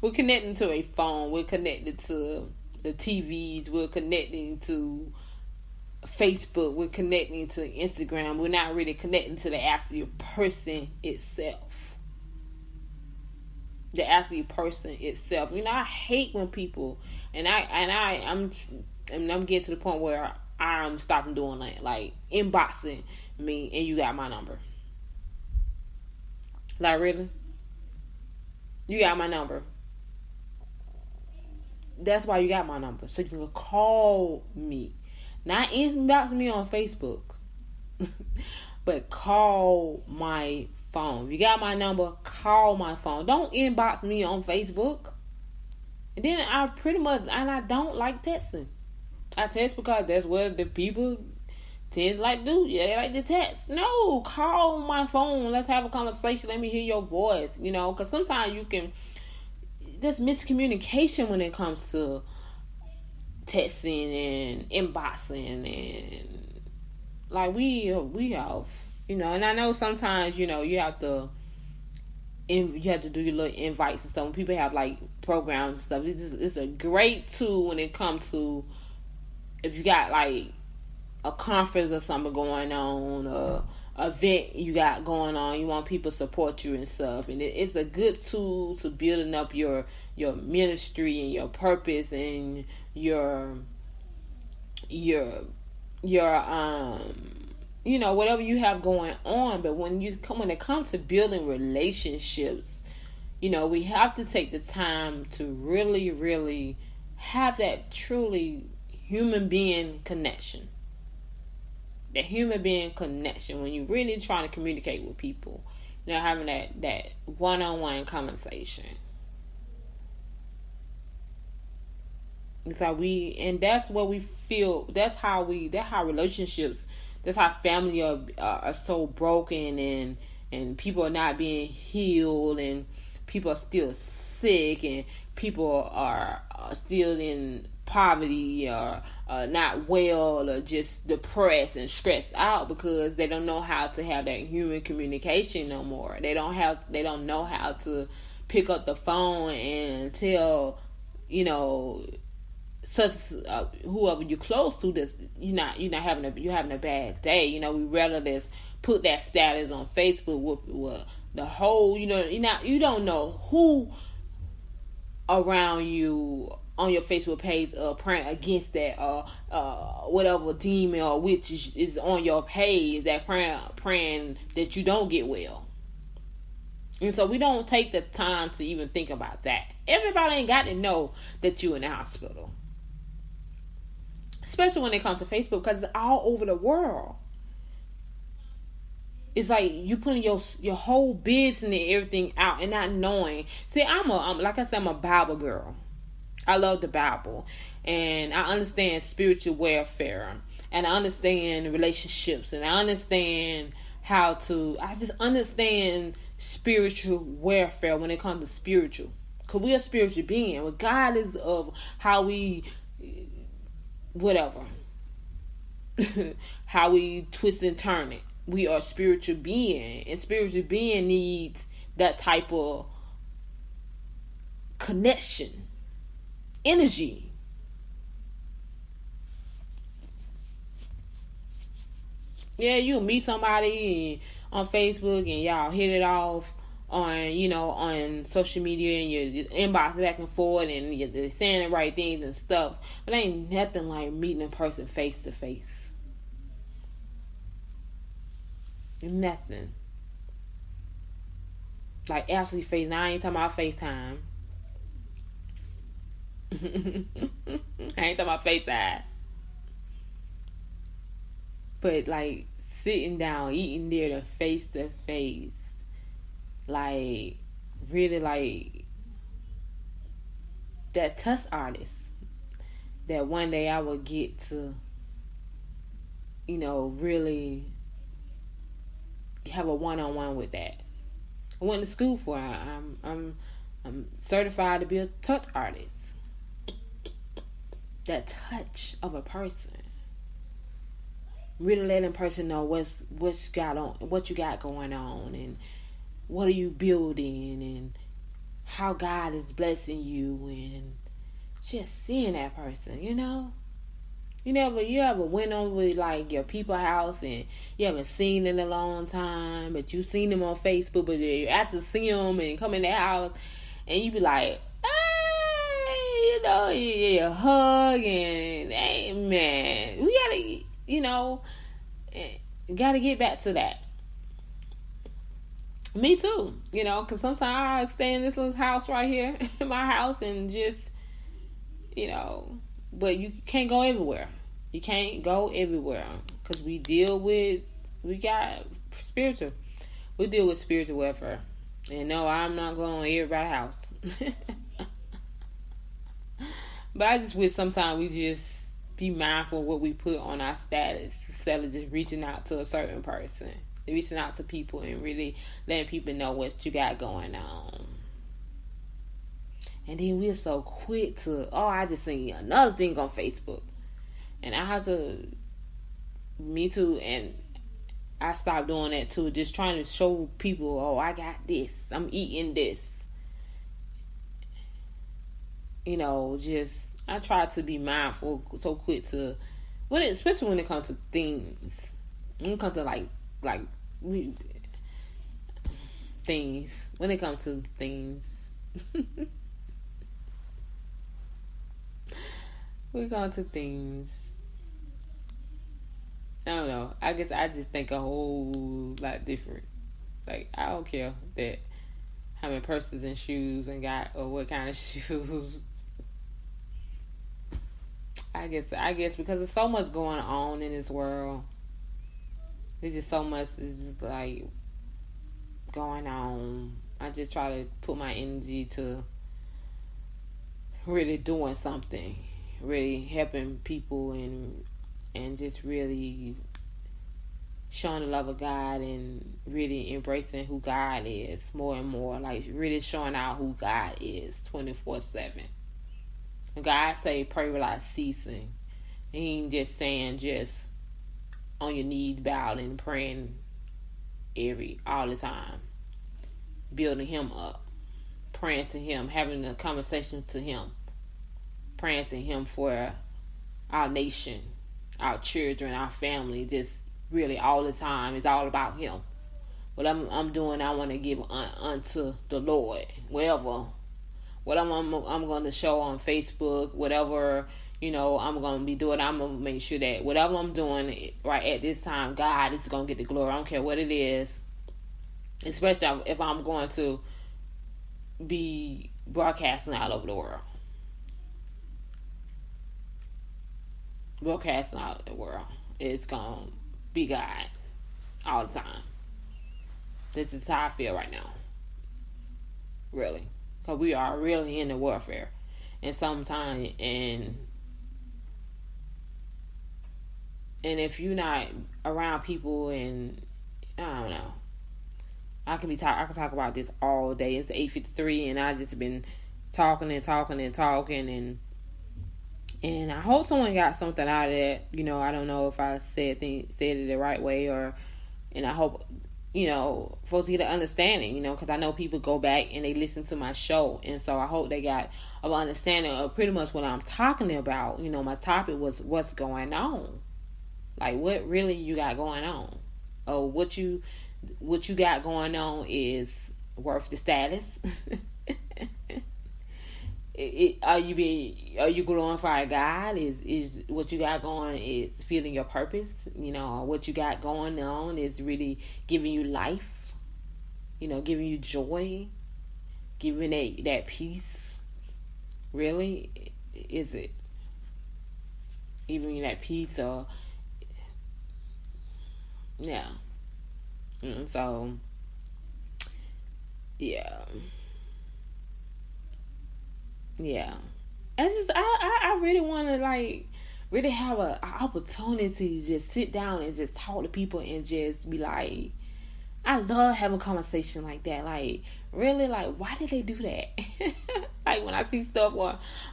We're connecting to a phone. We're connected to the TVs. We're connecting to Facebook. We're connecting to Instagram. We're not really connecting to the actual person itself. The actual person itself. I hate when people, I'm getting to the point where I'm stopping doing that, like inboxing me and you got my number. Like, really? You got my number. That's why you got my number, so you can call me. Not inbox me on Facebook, but call my phone. If you got my number, call my phone. Don't inbox me on Facebook. And then I don't like texting. I text because that's what the people tend to like to do. Yeah, they like to text. No, call my phone. Let's have a conversation. Let me hear your voice. Because sometimes there's miscommunication when it comes to texting and inboxing, and like we have, and I know sometimes you have to do your little invites and stuff. When people have like programs and stuff, it's a great tool when it comes to if you got like a conference or something going on, or event you got going on, you want people to support you and stuff, and it's a good tool to building up your ministry and your purpose and your whatever you have going on. But when it comes to building relationships, we have to take the time to really, really have that truly human being connection. That human being connection, when you're really trying to communicate with people, having that one-on-one conversation. It's how that's what we feel. That's how relationships, that's how family are so broken, and people are not being healed, and people are still sick, and people are still in poverty, or not well, or just depressed and stressed out because they don't know how to have that human communication no more. They don't know how to pick up the phone and tell whoever you're close to this you're having a bad day. We rather just put that status on Facebook with the whole, you don't know who around you on your Facebook page praying against that, whatever demon or witch is on your page that praying that you don't get well. And so we don't take the time to even think about that. Everybody ain't got to know that you in the hospital, especially when it comes to Facebook, because it's all over the world. It's like you putting your whole business and everything out and not knowing. See, I'm like I said, I'm a Bible girl. I love the Bible, and I understand spiritual warfare, and I understand relationships, and I understand I just understand spiritual warfare when it comes to spiritual, because we are spiritual being, regardless of how we, whatever, how we twist and turn it. We are spiritual being, and spiritual being needs that type of connection. Energy. Yeah, you'll meet somebody on Facebook and y'all hit it off on social media, and you inbox back and forth, and you're saying the right things and stuff. But ain't nothing like meeting a person face to face. Nothing. Like actually face. Now I ain't talking about FaceTime. I ain't talking about FaceTime. But like sitting down, eating there to face, like really like that touch artist that one day I would get to, really have a one-on-one with that. I went to school for it. I'm certified to be a touch artist. That touch of a person, really letting a person know what you got going on, and what are you building, and how God is blessing you and just seeing that person, you know? You ever went over like your people's house and you haven't seen in a long time, but you seen them on Facebook, but you after see them and come in their house and you be like, hey, you know, you hug and hey man, we gotta, gotta get back to that. Me too, because sometimes I stay in this little house right here, in my house, and just, but you can't go everywhere. You can't go everywhere because we got spiritual. We deal with spiritual warfare. And no, I'm not going to everybody's house. But I just wish sometimes we just be mindful of what we put on our status instead of just reaching out to a certain person. Reaching out to people and really letting people know what you got going on. And then we're so quick to, I just seen another thing on Facebook. And I had to, me too, and I stopped doing that too. Just trying to show people, I got this. I'm eating this. I try to be mindful, so quick to, especially when it comes to things. When it comes to things. When it comes to things. We go to things. I don't know. I guess I just think a whole lot different. Like, I don't care that how many purses and shoes and got or what kind of shoes. I guess because there's so much going on in this world. There's just so much is just like going on. I just try to put my energy to really doing something, really helping people and just really showing the love of God and really embracing who God is more and more. Like really showing out who God is 24/7. When God say pray without ceasing, He ain't just saying just on your knees bowed and praying all the time. Building Him up, praying to Him, having a conversation to Him, praying to Him for our nation, our children, our family, just really all the time. It's all about Him. What I'm doing, I want to give unto the Lord. What I'm going to show on Facebook, whatever, I'm going to be doing, I'm going to make sure that whatever I'm doing right at this time, God is going to get the glory. I don't care what it is, especially if I'm going to be broadcasting all over the world. Broadcasting out of the world. It's going to be God all the time. This is how I feel right now. Really. Because we are really in the warfare. And sometimes, and if you're not around people and, I don't know. I can talk about this all day. It's 8:53 and I just been talking and I hope someone got something out of that. I don't know if I said it the right way and I hope, folks get an understanding, because I know people go back and they listen to my show. And so I hope they got an understanding of pretty much what I'm talking about. My topic was what's going on. Like what really you got going on. Or what you got going on is worth the status. Are you glorifying God? Is what you got going is feeling your purpose? What you got going on is really giving you life. Giving you joy, giving that peace. Really, is it giving you that peace or yeah? So yeah. Yeah, it's just I really want to really have an opportunity to just sit down and just talk to people and just be like, I love having a conversation like that. Like really, why did they do that? Like when I see stuff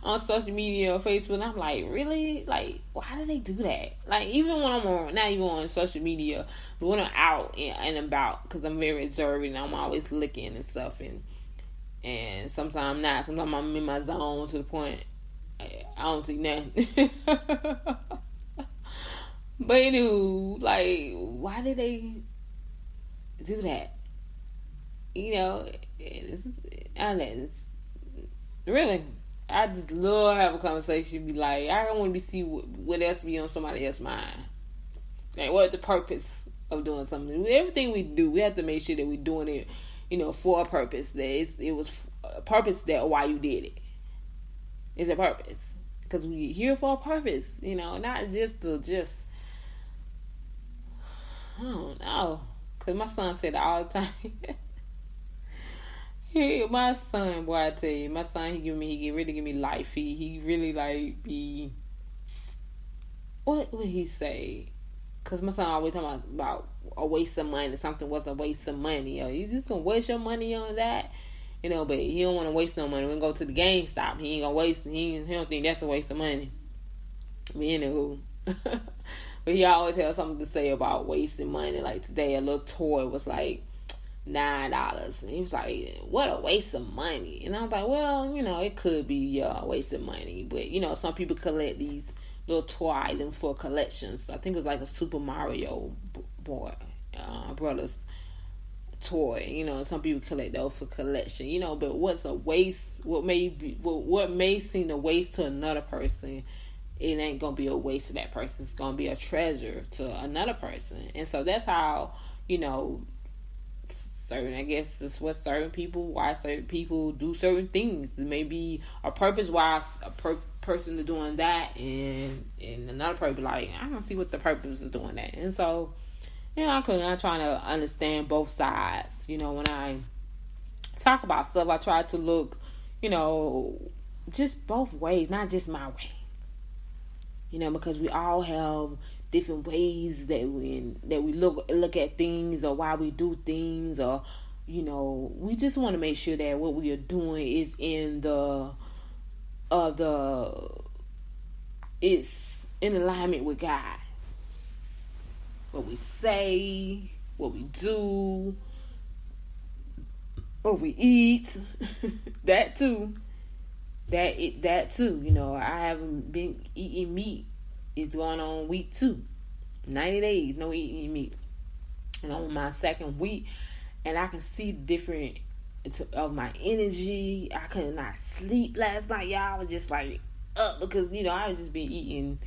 on social media or Facebook, I'm like, really, why did they do that? Like even when I'm not even on social media, but when I'm out and about, because I'm very observant, I'm always looking and stuff And sometimes not. Sometimes I'm in my zone to the point I don't see nothing. But anywho, like, why did they do that? You know, really, I just love have a conversation. Be like, I don't want to see what else be on somebody else's mind. Like, what's the purpose of doing something? Everything we do, we have to make sure that we're doing it, for a purpose. That it was a purpose that why you did it. It's a purpose. Because we're here for a purpose, not just to I don't know. Because my son said it all the time. My son, boy, I tell you, my son, he really give me life. He really be, what would he say? Because my son always talking about a waste of money. Something was a waste of money. You just going to waste your money on that? But he don't want to waste no money. When we go to the GameStop, he ain't going to waste. He don't think that's a waste of money. But he always has something to say about wasting money. Like today, a little toy was like $9. And he was like, what a waste of money. And I was like, well, it could be a waste of money. But, some people collect these little toy items for collections. I think it was like a Super Mario Brothers toy. Some people collect those for collection. But what's a waste? What may seem a waste to another person, it ain't gonna be a waste to that person. It's gonna be a treasure to another person. And so that's how, certain, I guess it's what why certain people do certain things. It may be a purpose why a person is doing that, and another person like, I don't see what the purpose is doing that. And so, I'm trying to understand both sides. When I talk about stuff, I try to look, just both ways, not just my way. Because we all have different ways that we look at things, or why we do things, or we just want to make sure that what we are doing is it's in alignment with God. What we say, what we do, what we eat, that too. That too. I haven't been eating meat. It's going on week 2. 90 days, no eating meat. And I'm on my second week, and I can see different of my energy. I could not sleep last night, y'all. I was just like up because I was just been eating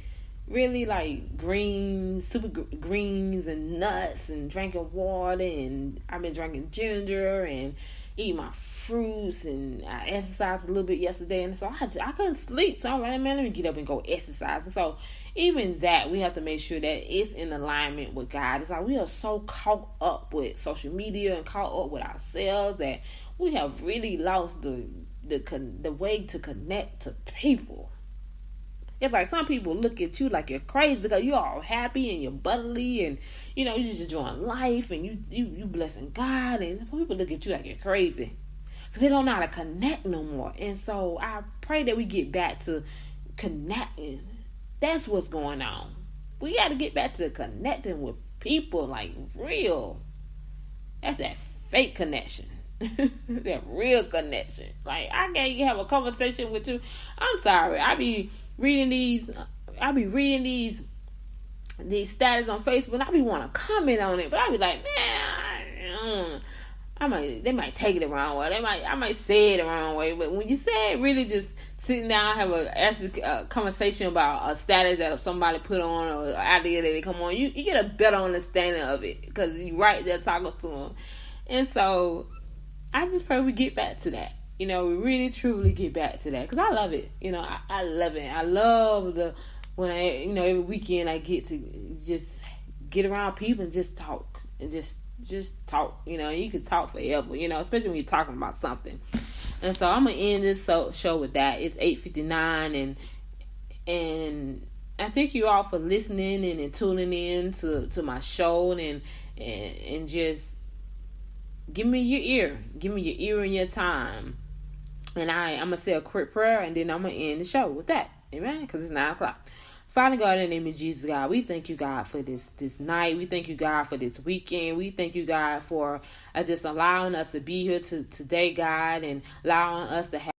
really like greens, super greens and nuts, and drinking water, and I've been drinking ginger and eating my fruits, and I exercised a little bit yesterday, and so I couldn't sleep. So I'm like, man, let me get up and go exercise. And so even that, we have to make sure that it's in alignment with God. It's like we are so caught up with social media and caught up with ourselves that we have really lost the way to connect to people. It's like some people look at you like you're crazy because you're all happy and you're bubbly and you're just enjoying life and you blessing God, and people look at you like you're crazy because they don't know how to connect no more. And so I pray that we get back to connecting. That's what's going on. We got to get back to connecting with people like real. That's that fake connection. That real connection. Like, I can't have a conversation with you. I'm sorry. I be reading these status on Facebook, and I be want to comment on it, but I be like, man, they might take it the wrong way. I might say it the wrong way, but when you say it, really just sitting down, have a conversation about a status that somebody put on or an idea that they come on, you get a better understanding of it because you right there talking to them. And so I just pray we get back to that. We really truly get back to that because I love it. I love it. I love when every weekend I get to just get around people and just talk and just talk. You can talk forever. Especially when you're talking about something. And so I'm gonna end this show with that. It's 8:59, and I thank you all for listening and tuning in to my show and just give me your ear and your time. And I'm gonna say a quick prayer, and then I'm gonna end the show with that. Amen. Because it's 9:00. Father God, in the name of Jesus, God, we thank you, God, for this night. We thank you, God, for this weekend. We thank you, God, for just allowing us to be here today, God, and allowing us to have